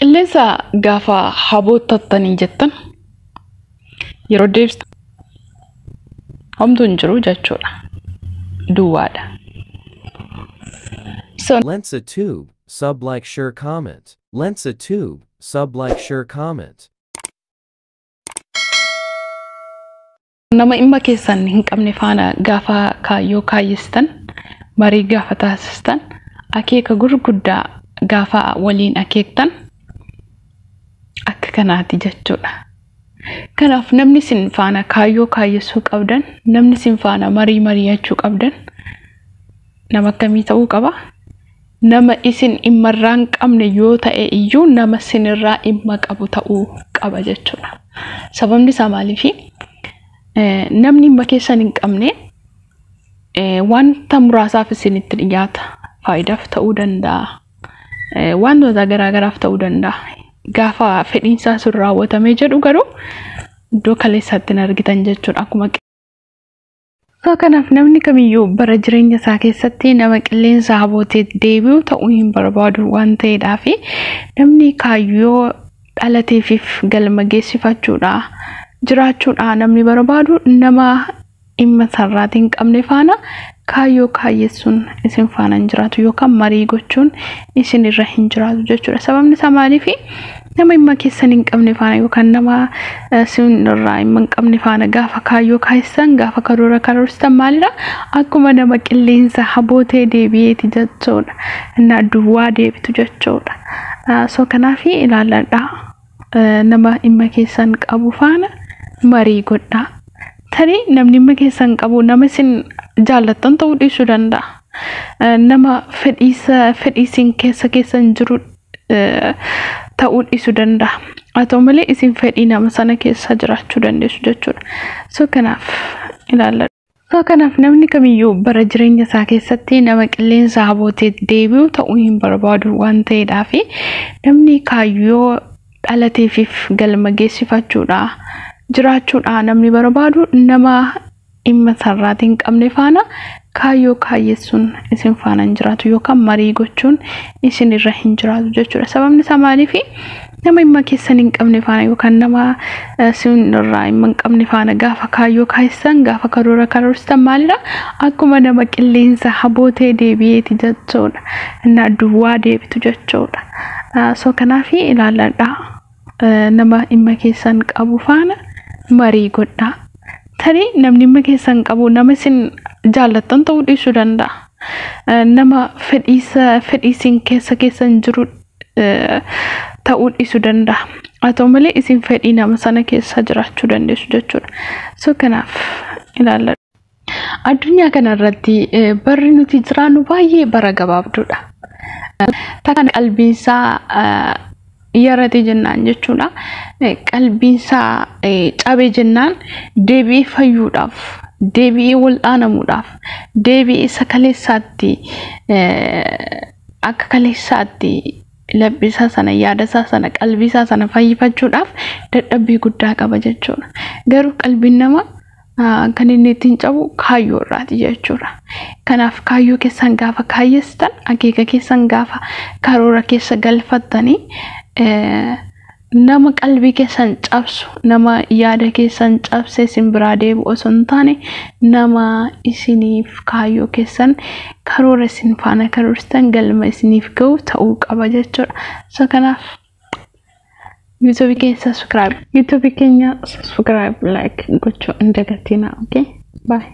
qilleensa gaafa habootattanii jettan yeroo deebista homtuu hin jiru jechuudha. Duwwaadha. Lensa tube, sub like share comment. Lensa tube, sub like share comment. Nama imma keessan hin qabne faana gaafa kaayyoo kaayyistan marii gaafa taasistan akeeka gurguddaa gaafa waliin akeektan akka kanaati jechuudha. Kanaaf namni sin faana kaayyoo kaayyisuu qabdan, namni sin faana marii mari'achuu qabdan nama akkamii ta'uu qaba? Nama isin immarraa hin qabne yoo ta'e iyyuu nama sinirraa imma qabu ta'uu qaba jechuudha. Sababni isaa maaliifi namni imma keessan hin qabne wanta muraasaaf isinitti dhiyaata. Faayidaaf ta'uu danda'a. Wantoota garaagaraaf ta'uu danda'a. Gaafa fedhiinsaa sun raawwatamee jedhu garuu iddoo kaleessaatti hin argitan jechuudha. Akkuma kanaaf namni kamiyyuu bara jireenya isaa keessatti nama qilleensa habootee deebi'u ta'uu hin barbaadu waan ta'eedhaaf namni kaayyoo dhalateefiif galma geessifachuudha jiraachuudha namni barbaadu nama dhimma sarraatiin qabne faana kaayyoo kaayyessuun isin faana hin jiraatu yookaan marii gochuun isin irra hin jiraatu jechuudha. Sababni isaa maaliifi nama dhimma keessan hin qabne faana yookaan nama isin irraa dhimma hin qabne faana gaafa kaayyoo kaayessan gaafa karoora karoorstan maalidha? Akkuma nama qilleensa habootee deebi'eeti jechuudha. Innaa duwwaa deebitu jechuudha. Kanaaf ilaalladha. Nama dhimma keessan qabu faana marii godhaa. Tarii namni dhimma keessan qabu nama isin jaallattan ta'uu dhiisuu danda'a. Nama fedhiisin keessan jiru ta'uu dhiisuu danda'a. Haa ta'u malee isin fedhii nama sana keessa jiraachuu dandeessu jechuudha. Kanaaf ilaalladha. Kanaaf namni kamiyyuu bara jireenya isaa keessatti nama qilleensa habootee deebi'u ta'uu hin barbaadu waan ta'eedhaaf namni kaayyoo dhalateefiif galma geessifachuudha jiraachuudha namni barbaadu nama dhimma sarraatiin qabne faana kaayyoo kaayyessuun isin faana hin jiraatu yookaan marii gochuun isin irra hin jiraatu jechuudha. Sababni isaa maaliifi nama dhimma keessan hin qabne faana yookaan nama isin irraa dhimma hin qabne faana gaafa kaayyoo kaayessan gaafa karoora karoorstan maalidha? Akkuma nama qilleensa habootee deebi'eeti jechuudha. Innaa duwwaa deebitu jechuudha. Kanaaf ilaalladha. Nama dhimma keessan qabu faana marii godhaa. Tarii namni dhimma keessan qabu nama isin jaallattan ta'uu dhiisuu danda'a. Nama fedhiisin keessan jiru ta'uu dhiisuu danda'a. Haa ta'u malee isin fedhii nama sana keessa jiraachuu dandeessu jechuudha. Kanaaf ilaalladha. Addunyaa kanarratti barri nuti jiraannu baay'ee bara gabaabduudha. Takkaan qalbiinsaa yarate jennaan jechuudha. Qalbiinsaa cabe jennaan deebi'ee fayyuudhaaf, deebi'ee wal'aanamuudhaaf, deebi'ee isa kaleessaatti akka kaleessaatti labbisaa sana yaadasaa sana qalbiisaa sana fayyifachuudhaaf dadhabbii guddaa qaba jechuudha. Garuu qalbiin nama kan inni ittiin cabu kaayyoo irraati jechuudha. Kanaaf kaayyoo keessan gaafa kaayyestan akeeka keessan gaafa karoora keessa galfattanii nama qalbii keessan cabsu nama yaada keessan cabse isin biraa deebi'u osoo hin taane nama isiniif kaayyoo keessan karoora isin faana karoorstan galma isiniif ga'u ta'uu qaba jechuudha. Kanaaf YouTube keenya subscribe, like gochuu hin dagatinaa. Okay, bye.